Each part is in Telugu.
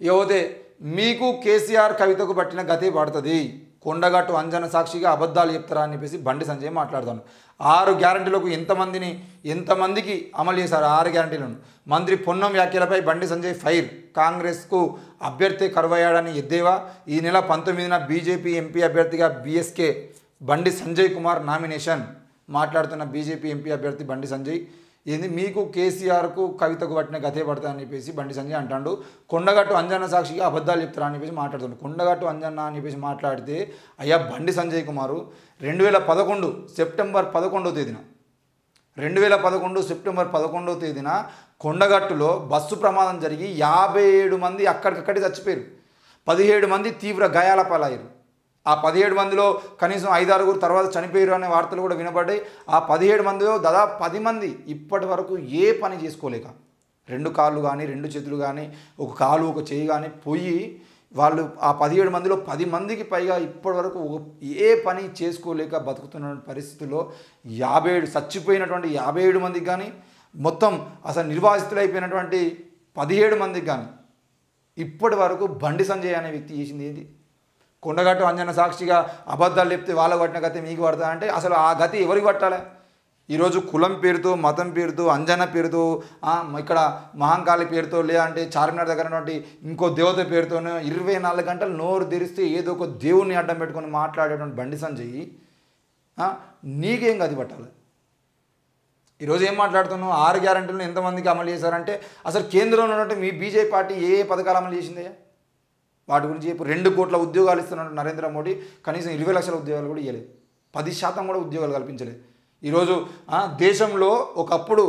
యువతే మీకు కేసీఆర్ కవితకు పట్టిన గతే పడుతుంది. కొండగట్టు అంజన సాక్షిగా అబద్ధాలు చెప్తారా అని చెప్పేసి బండి సంజయ్ మాట్లాడుతాను. 6 గ్యారంటీలకు ఎంతమందికి అమలు చేశారు? 6 గ్యారంటీలను. మంత్రి పొన్నం వ్యాఖ్యలపై బండి సంజయ్ ఫైర్. కాంగ్రెస్కు అభ్యర్థి కరువయ్యాడని ఎద్దేవా. ఈ నెల 19న బీజేపీ ఎంపీ అభ్యర్థిగా బీఎస్కే బండి సంజయ్ కుమార్ నామినేషన్. మాట్లాడుతున్న బీజేపీ ఎంపీ అభ్యర్థి బండి సంజయ్ ఏంది మీకు కేసీఆర్కు కవితకు పట్టిన గతే పడతా అని చెప్పేసి బండి సంజయ్ అంటాడు. కొండగట్టు అంజన్న సాక్షిగా అబద్ధాలు చెప్తారా అని చెప్పేసి మాట్లాడుతాడు. కొండగట్టు అంజన్న అని చెప్పేసి మాట్లాడితే అయ్యా బండి సంజయ్ కుమారు 2011 సెప్టెంబర్ 11వ తేదీన 2011 సెప్టెంబర్ 11వ తేదీన కొండగట్టులో బస్సు ప్రమాదం జరిగి 57 మంది అక్కడికక్కడి చచ్చిపోయారు. 17 మంది తీవ్ర గాయాల పాలయ్యారు. ఆ 17 మందిలో కనీసం 5-6 తర్వాత చనిపోయారు అనే వార్తలు కూడా వినపడ్డాయి. ఆ 17 మందిలో దాదాపు 10 మంది ఇప్పటి వరకు ఏ పని చేసుకోలేక 2 కాళ్ళు కానీ 2 చేతులు కానీ ఒక కాలు ఒక చేయి కానీ పోయి వాళ్ళు ఆ 17 మందిలో 10 మందికి పైగా ఇప్పటి వరకు ఏ పని చేసుకోలేక బతుకుతున్న పరిస్థితుల్లో 57 చచ్చిపోయినటువంటి 57 మందికి కానీ మొత్తం అసలు నిర్వాసితులు అయిపోయినటువంటి 17 మందికి కానీ ఇప్పటి వరకు బండి సంజయ్ అనే వ్యక్తి చేసింది ఏంటి? కొండగట్టు అంజన సాక్షిగా అబద్ధాలు చెప్తే వాళ్ళకు పట్టిన గతి మీకు పడతా అంటే అసలు ఆ గతి ఎవరికి పట్టాలి? ఈరోజు కులం పేరుతో మతం పేరుతో అంజన పేరుతో ఇక్కడ మహంకాళి పేరుతో లేదంటే చార్మినార్ దగ్గర ఉన్నటువంటి ఇంకో దేవత పేరుతోనే 24 గంటలు నోరు తెరిస్తే ఏదో ఒక దేవుణ్ణి అడ్డం పెట్టుకొని మాట్లాడేటువంటి బండి సంజయ్ నీకేం గతి పట్టాలి? ఈరోజు ఏం మాట్లాడుతున్నావు? 6 గ్యారంటీలను ఎంతమందికి అమలు చేశారంటే అసలు కేంద్రంలో ఉన్నట్టు మీ బీజేపీ పార్టీ ఏ పథకాలు అమలు చేసిందే? వాటి గురించి చెప్పు. 2 కోట్ల ఉద్యోగాలు ఇస్తున్నట్టు నరేంద్ర మోడీ కనీసం 20 లక్షల ఉద్యోగాలు కూడా ఇవ్వలేదు. 10% కూడా ఉద్యోగాలు కల్పించలేదు. ఈరోజు దేశంలో ఒకప్పుడు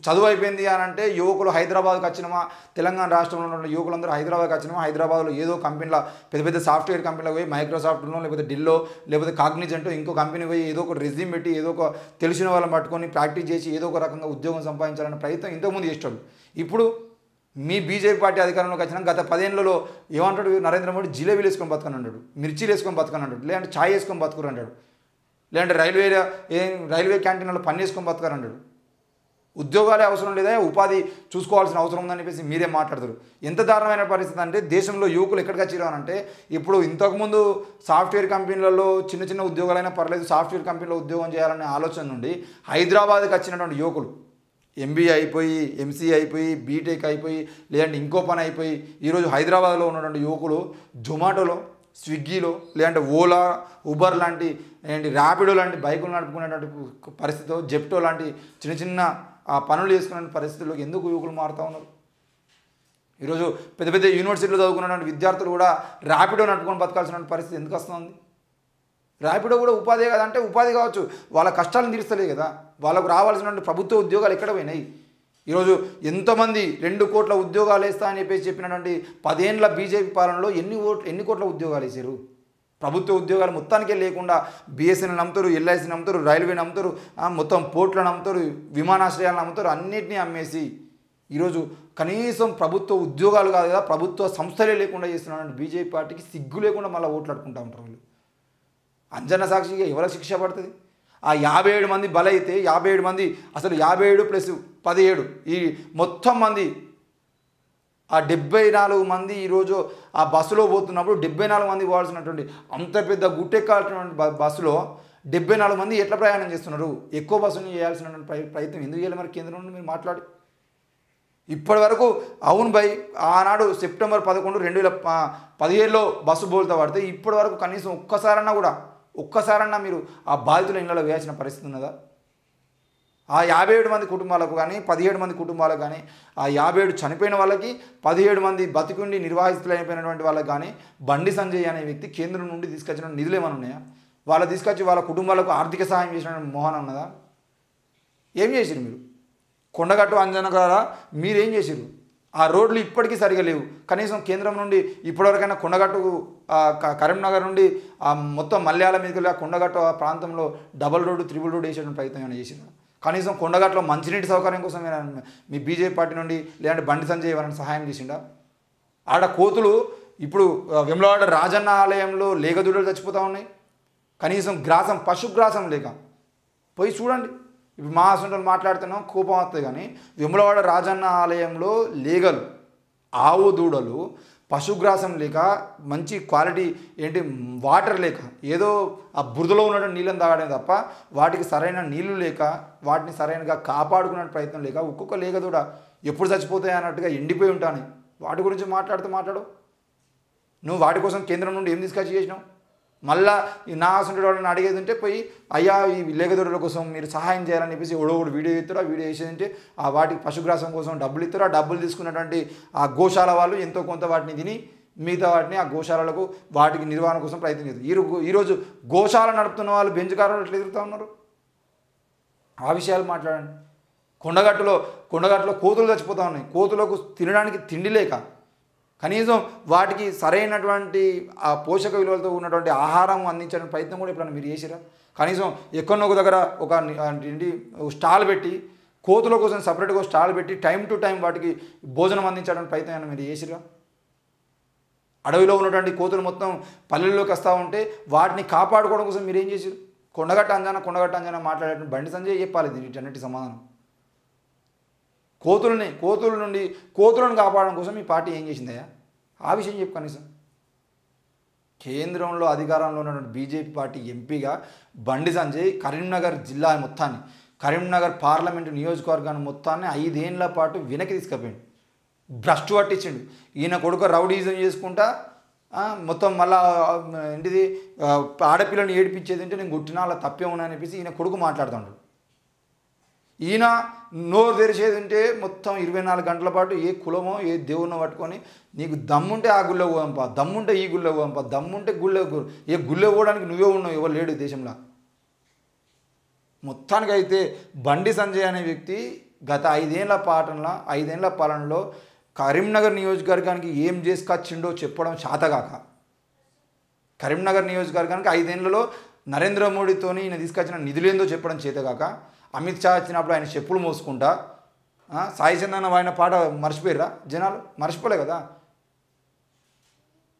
చదువు అయిపోయింది అని అంటే యువకులు హైదరాబాద్కి వచ్చినామా, తెలంగాణ రాష్ట్రంలో ఉన్న యువకులందరూ హైదరాబాద్కి వచ్చినామా, హైదరాబాద్లో ఏదో కంపెనీలో పెద్ద సాఫ్ట్వేర్ కంపెనీలో పోయి మైక్రోసాఫ్ట్లో లేకపోతే డిల్లో లేకపోతే కాగ్నిజెంటో ఇంకో కంపెనీ పోయి ఏదో ఒక రెజ్యూమ్ పెట్టి ఏదో ఒక తెలిసిన వాళ్ళని పట్టుకొని ప్రాక్టీస్ చేసి ఏదో ఒక రకంగా ఉద్యోగం సంపాదించాలనే ప్రయత్నం ఇంతకుముందు చేస్తాడు. ఇప్పుడు మీ బీజేపీ పార్టీ అధికారంలోకి వచ్చినా గత 10 ఏళ్లలో ఏమంటాడు నరేంద్ర మోడీ? జిలేబీలు వేసుకొని బతకని అంటాడు, మిర్చీలు వేసుకొని బతకని అంటాడు, లేదంటే ఛాయ్ వేసుకొని బతుకురు అంటాడు, లేదంటే రైల్వే క్యాంటీన్లో పని వేసుకొని బతకరు అంటాడు. ఉద్యోగాలే అవసరం లేదా, ఉపాధి చూసుకోవాల్సిన అవసరం ఉందని చెప్పేసి మీరే మాట్లాడతారు. ఎంత దారుణమైన పరిస్థితి అంటే దేశంలో యువకులు ఎక్కడికి వచ్చిరా అంటే ఇప్పుడు ఇంతకుముందు సాఫ్ట్వేర్ కంపెనీలలో చిన్న ఉద్యోగాలైనా పర్లేదు సాఫ్ట్వేర్ కంపెనీలో ఉద్యోగం చేయాలనే ఆలోచన నుండి హైదరాబాద్కి వచ్చినటువంటి యువకులు ఎంబీఏ అయిపోయి ఎంసీఏ అయిపోయి బీటెక్ అయిపోయి లేదంటే ఇంకో పని అయిపోయి ఈరోజు హైదరాబాద్లో ఉన్నటువంటి యువకులు జొమాటోలో స్విగ్గీలో లేదంటే ఓలా ఉబర్ లాంటి లేదంటే ర్యాపిడో లాంటి బైకులు నడుపుకునేటువంటి పరిస్థితిలో జెప్టో లాంటి చిన్న పనులు చేసుకునే పరిస్థితుల్లోకి ఎందుకు యువకులు మారుతూ ఉన్నారు? ఈరోజు పెద్ద యూనివర్సిటీలో చదువుకున్నటువంటి విద్యార్థులు కూడా ర్యాపిడో నడుపుకొని బతకాల్సిన పరిస్థితి ఎందుకు వస్తుంది? ర్యాపిడో కూడా ఉపాధి కదంటే ఉపాధి కావచ్చు, వాళ్ళ కష్టాలను తీర్చలే కదా. వాళ్ళకు రావాల్సినటువంటి ప్రభుత్వ ఉద్యోగాలు ఎక్కడ పోయినాయి? ఈరోజు ఎంతమంది 2 కోట్ల ఉద్యోగాలు వేస్తా అని చెప్పినటువంటి 10 ఏళ్ల బీజేపీ పాలనలో ఎన్ని కోట్ల ఉద్యోగాలు వేసారు? ప్రభుత్వ ఉద్యోగాలు మొత్తానికే లేకుండా బీఎస్ఎన్ఎల్ నమ్ముతారు, ఎల్ఐసి నమ్ముతారు, రైల్వే నమ్ముతారు, మొత్తం పోర్ట్లను నమ్ముతారు, విమానాశ్రయాలను నమ్ముతారు, అన్నింటినీ అమ్మేసి ఈరోజు కనీసం ప్రభుత్వ ఉద్యోగాలు కాదు కదా ప్రభుత్వ సంస్థలే లేకుండా చేస్తున్నటువంటి బీజేపీ పార్టీకి సిగ్గు లేకుండా మళ్ళీ ఓట్లు అడుకుంటూ ఉంటారు వాళ్ళు. అంజన సాక్షిగా ఎవరికి శిక్ష పడుతుంది? ఆ 57 మంది బలైతే 57 మంది అసలు 57 + 17 ఈ మొత్తం మంది ఆ 74 మంది ఈరోజు ఆ బస్సులో పోతున్నప్పుడు 74 మంది పోవాల్సినటువంటి అంత పెద్ద గుట్టెక్కాల్సినటువంటి బస్సులో 74 మంది ఎట్లా ప్రయాణం చేస్తున్నారు? ఎక్కువ బస్సుని చేయాల్సినటువంటి ప్రయత్నం ఎందుకు చేయాలి మరి కేంద్రం నుండి మీరు మాట్లాడి? ఇప్పటి వరకు అవును భయ్ ఆనాడు సెప్టెంబర్ 11, 2017లో బస్సు బోల్తా పడితే ఇప్పటి వరకు కనీసం ఒక్కసారన్నా మీరు ఆ బాధితుల ఇళ్లలో వేయాల్సిన పరిస్థితి ఉన్నదా? ఆ 57 మంది కుటుంబాలకు కానీ 17 మంది కుటుంబాలకు కానీ ఆ 57 చనిపోయిన వాళ్ళకి 17 మంది బతికుండి నిర్వాహితులు అయిపోయినటువంటి వాళ్ళకి కానీ బండి సంజయ్ అనే వ్యక్తి కేంద్రం నుండి తీసుకొచ్చిన నిధులు ఏమైనా ఉన్నాయా? వాళ్ళు తీసుకొచ్చి వాళ్ళ కుటుంబాలకు ఆర్థిక సహాయం చేసిన మోహన ఉన్నదా? ఏం చేసిరు మీరు? కొండగట్టు అంజన గారా మీరేం చేసిరు? ఆ రోడ్లు ఇప్పటికీ సరిగా లేవు. కనీసం కేంద్రం నుండి ఇప్పటివరకైనా కొండగట్టు కరీంనగర్ నుండి మొత్తం మల్యాల మీదకి కొండగట్టు ఆ ప్రాంతంలో డబల్ రోడ్డు త్రిబుల్ రోడ్డు వేసేటువంటి ప్రయత్నం ఏమైనా చేసినా? కనీసం కొండగట్టులో మంచినీటి సౌకర్యం కోసం మీ బీజేపీ పార్టీ నుండి లేదంటే బండి సంజయ్ ఎవరైనా సహాయం చేసిండా? ఆడ కోతులు ఇప్పుడు వెమ్లవాడ రాజన్న ఆలయంలో లేగదూడలు చచ్చిపోతూ ఉన్నాయి. కనీసం పశుగ్రాసం లేక పోయి చూడండి. ఇప్పుడు మా అసంటోళ్ళు మాట్లాడుతున్నాం కోపం వస్తుంది కానీ వెములవాడ రాజన్న ఆలయంలో లేగలు ఆవు దూడలు పశుగ్రాసం లేక మంచి క్వాలిటీ ఏంటి వాటర్ లేక ఏదో ఆ బురదలో ఉన్నటువంటి నీళ్ళని తాగడం తప్ప వాటికి సరైన నీళ్లు లేక వాటిని సరైనగా కాపాడుకునే ప్రయత్నం లేక ఒక్కొక్క లేక కూడా ఎప్పుడు చచ్చిపోతాయి అన్నట్టుగా ఎండిపోయి ఉంటాను. వాటి గురించి మాట్లాడు. నువ్వు వాటి కోసం కేంద్రం నుండి ఏం తీసుకొచ్చి చేసినావు? మళ్ళా నా అసలు వాళ్ళని అడిగేది ఉంటే పోయి అయ్యా ఈ లేగదొరల కోసం మీరు సహాయం చేయాలని చెప్పేసి ఒకడు వీడియో ఇస్తారు. ఆ వీడియో వేసేదంటే ఆ వాటికి పశుగ్రాసం కోసం డబ్బులు ఇస్తారు. ఆ డబ్బులు తీసుకున్నటువంటి ఆ గోశాల వాళ్ళు ఎంతో కొంత వాటిని తిని మిగతా వాటిని ఆ గోశాలలకు వాటికి నిర్వహణ కోసం ప్రయత్నం చేస్తారు. ఈరోజు గోశాల నడుపుతున్న వాళ్ళు బెంచ్ కారులు ఎట్లా ఎదుగుతూ ఉన్నారు? ఆ విషయాలు మాట్లాడండి. కొండగట్టులో కోతులు చచ్చిపోతూ ఉన్నాయి. కోతులకు తినడానికి తిండి లేక కనీసం వాటికి సరైనటువంటి ఆ పోషక విలువలతో ఉన్నటువంటి ఆహారం అందించడం ప్రయత్నం కూడా ఎప్పుడైనా మీరు చేసిరా? కనీసం ఎక్కడో ఒక దగ్గర ఒక స్టాల్ పెట్టి కోతుల కోసం సపరేట్గా స్టాల్ పెట్టి టైం టు టైం వాటికి భోజనం అందించడానికి ప్రయత్నం ఏమైనా మీరు చేసిరా? అడవిలో ఉన్నటువంటి కోతులు మొత్తం పల్లెల్లోకి వస్తూ ఉంటే వాటిని కాపాడుకోవడం కోసం మీరు ఏం చేసారు? కొండగట్ట అంజనా మాట్లాడే బండి సంజయ్ చెప్పాలి వీటన్నిటి సమాధానం. కోతులను కాపాడడం కోసం మీ పార్టీ ఏం చేసిందయ్యా? ఆ విషయం చెప్పు కనీసం. కేంద్రంలో అధికారంలో ఉన్నటువంటి బీజేపీ పార్టీ ఎంపీగా బండి సంజయ్ కరీంనగర్ జిల్లా మొత్తాన్ని, కరీంనగర్ పార్లమెంటు నియోజకవర్గాన్ని మొత్తాన్ని 5 ఏళ్ల పాటు వెనక్కి తీసుకుపోయిండు. భ్రష్టు పట్టించిండు. ఈయన కొడుకు రౌడీజం చేసుకుంటా మొత్తం మళ్ళా ఏంటిది ఆడపిల్లని ఏడిపించేది అంటే నేను కొట్టినా అలా తప్పే ఉన్నా అని చెప్పేసి ఈయన కొడుకు మాట్లాడుతుంటాడు. ఈయన నోరు తెరిచేది ఉంటే మొత్తం 24 గంటల పాటు ఏ కులమో ఏ దేవుణ్ణో పట్టుకొని నీకు దమ్ముంటే ఆ గుళ్ళో పోవంపా, దమ్ముంటే ఈ గుళ్ళో పోవంపా, దమ్ముంటే ఏ గుళ్ళో పోవడానికి నువ్వే ఉన్నావు, ఎవరు లేడు దేశంలో. మొత్తానికైతే బండి సంజయ్ అనే వ్యక్తి గత 5 ఏళ్ల పాలనలో కరీంనగర్ నియోజకవర్గానికి ఏం చేసుకొచ్చిండో చెప్పడం చేతగాక, కరీంనగర్ నియోజకవర్గానికి 5 ఏళ్లలో నరేంద్ర మోడీతోని ఈయన తీసుకొచ్చిన నిధులేందో చెప్పడం చేతగాక, అమిత్ షా వచ్చినప్పుడు ఆయన చెప్పులు మోసుకుంటా సాయి చందన్న ఆయన పాట మర్చిపోయారా? జనాలు మర్చిపోలే కదా.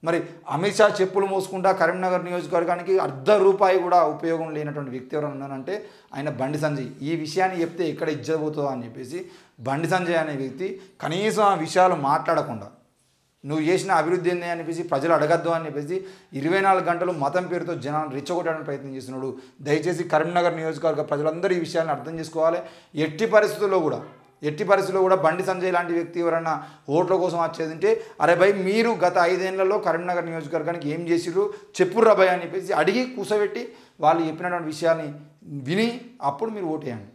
మరి అమిత్ షా చెప్పులు మోసుకుంటా కరీంనగర్ నియోజకవర్గానికి ₹1 కూడా ఉపయోగం లేనటువంటి వ్యక్తి ఎవరైనా ఉన్నారంటే ఆయన బండి సంజయ్. ఈ విషయాన్ని చెప్తే ఎక్కడ ఇజ్జపోతుందో అని చెప్పేసి బండి సంజయ్ అనే వ్యక్తి కనీసం ఆ విషయాలు మాట్లాడకుండా నువ్వు చేసిన అభివృద్ధి ఏంది అని చెప్పేసి ప్రజలు అడగద్దు అని చెప్పేసి 24 గంటలు మతం పేరుతో జనాన్ని రెచ్చగొట్టడానికి ప్రయత్నం చేస్తున్నాడు. దయచేసి కరీంనగర్ నియోజకవర్గ ప్రజలందరూ ఈ విషయాన్ని అర్థం చేసుకోవాలి. ఎట్టి పరిస్థితుల్లో కూడా బండి సంజయ్ లాంటి వ్యక్తి ఎవరన్నా ఓట్ల కోసం వచ్చేది ఉంటే అరే భయ్ మీరు గత 5 ఏళ్లలో కరీంనగర్ నియోజకవర్గానికి ఏం చేసిర్రు చెప్పుర్రా భయ్ అని చెప్పేసి అడిగి కూర్చోబెట్టి వాళ్ళు చెప్పినటువంటి విషయాన్ని విని అప్పుడు మీరు ఓటేయండి.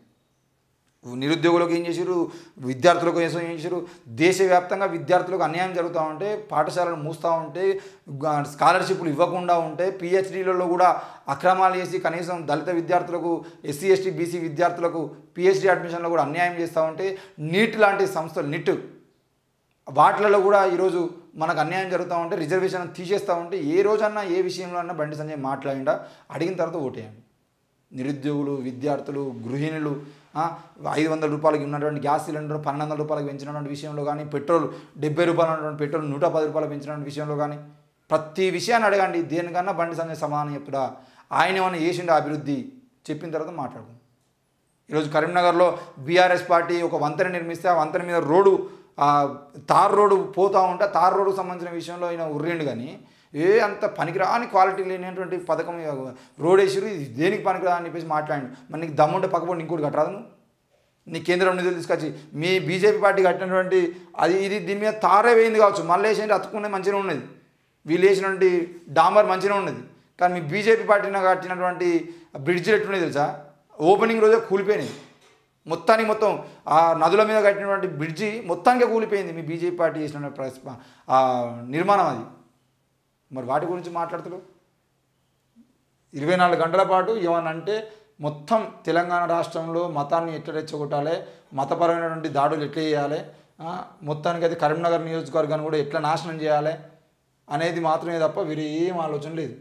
నిరుద్యోగులకు ఏం చేశారు, విద్యార్థులకు ఏం చేశారు, దేశవ్యాప్తంగా విద్యార్థులకు అన్యాయం జరుగుతూ ఉంటే, పాఠశాలలు మూస్తూ ఉంటే, స్కాలర్షిప్లు ఇవ్వకుండా ఉంటే, పిహెచ్డీలలో కూడా అక్రమాలు చేసి కనీసం దళిత విద్యార్థులకు, ఎస్సీ ఎస్టీ బీసీ విద్యార్థులకు పిహెచ్డీ అడ్మిషన్లో కూడా అన్యాయం చేస్తూ ఉంటే, నీట్ లాంటి సంస్థలు వాటిలలో కూడా ఈరోజు మనకు అన్యాయం జరుగుతూ ఉంటే, రిజర్వేషన్ తీసేస్తూ ఉంటే ఏ రోజన్నా ఏ విషయంలో అన్నా బండి సంజయ్ మాట్లాడిండా అడిగిన తర్వాత ఓటేయండి. నిరుద్యోగులు, విద్యార్థులు, గృహిణులు 500 రూపాయలకి ఉన్నటువంటి గ్యాస్ సిలిండర్ 1200 రూపాయలకు పెంచినటువంటి విషయంలో కానీ, పెట్రోల్ 70 రూపాయలు ఉన్నటువంటి పెట్రోల్ 110 రూపాయలు పెంచినటువంటి విషయంలో కానీ ప్రతి విషయాన్ని అడగండి. దేనికన్నా బండి సంజయ్ సమాధానం చెప్తుడా? ఆయన ఏమైనా చేసిండు అభివృద్ధి చెప్పిన తర్వాత మాట్లాడుకుందాం. ఈరోజు కరీంనగర్లో బీఆర్ఎస్ పార్టీ ఒక వంతెన నిర్మిస్తే ఆ వంతెన మీద తార్ రోడ్డు పోతూ ఉంటే తార్ రోడ్డుకు సంబంధించిన విషయంలో ఆయన ఉర్రిండు. కానీ అంత పనికిరాని క్వాలిటీ లేనటువంటి పథకం రోడ్ వేసిరు, ఇది దేనికి పనికిరా అని చెప్పేసి మాట్లాడి మరి నీకు దమ్ముంటే పక్కపడి ఇంకోటి కట్టరాదు నువ్వు? నీ కేంద్రం నిధులు తీసుకొచ్చి మీ బీజేపీ పార్టీ కట్టినటువంటి ఇది దీని మీద తారే వేయింది కావచ్చు, మళ్ళీ వేసినట్టు అతుక్కునే మంచిగా ఉన్నది, వీళ్ళు వేసినటువంటి డాంబర్ మంచిగా ఉన్నది. కానీ మీ బీజేపీ పార్టీని కట్టినటువంటి బ్రిడ్జిలు ఎట్టున్నాయి తెలుసా? ఓపెనింగ్ రోజే కూలిపోయినాయి. మొత్తం ఆ నదుల మీద కట్టినటువంటి బ్రిడ్జి మొత్తానికే కూలిపోయింది మీ బీజేపీ పార్టీ చేసిన నిర్మాణం అది. మరి వాటి గురించి మాట్లాడుతారు. 24 గంటల పాటు ఏమనంటే మొత్తం తెలంగాణ రాష్ట్రంలో మతాన్ని ఎట్లా రెచ్చగొట్టాలి, మతపరమైనటువంటి దాడులు ఎట్లా చేయాలి, మొత్తానికి అయితే కరీంనగర్ నియోజకవర్గాన్ని కూడా ఎట్లా నాశనం చేయాలి అనేది మాత్రమే తప్ప వేరే ఏం ఆలోచన లేదు.